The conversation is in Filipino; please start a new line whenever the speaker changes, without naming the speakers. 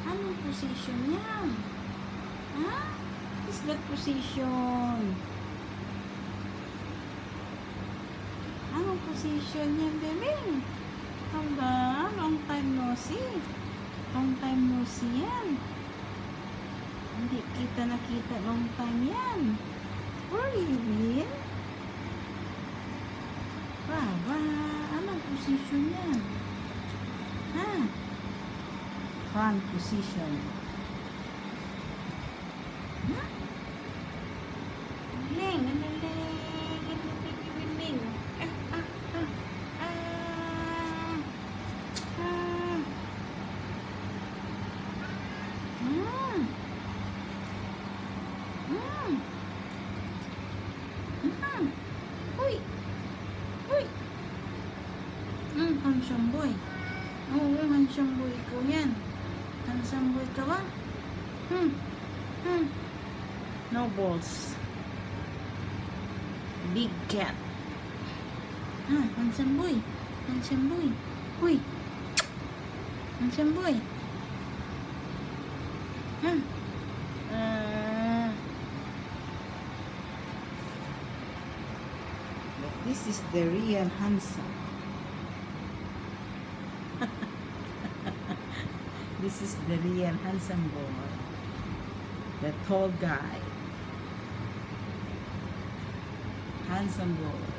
Anong position yan? Ha? What is that position? Anong position yan, bebe? Haba, long time no see. Long time no see yan. Hindi kita nakita long time yan. Where are you been? Baba, anong position yan? Ha? Front position. Ha? Galing, galing, galing. Uy! Uy! Handsome boy. Oo, handsome boy ikaw yan. Handsome boy ka ba? No balls. Big cat. Handsome boy. Handsome boy. Uy! Handsome boy. This is the real handsome. This is the real handsome boy. The tall guy. Handsome boy.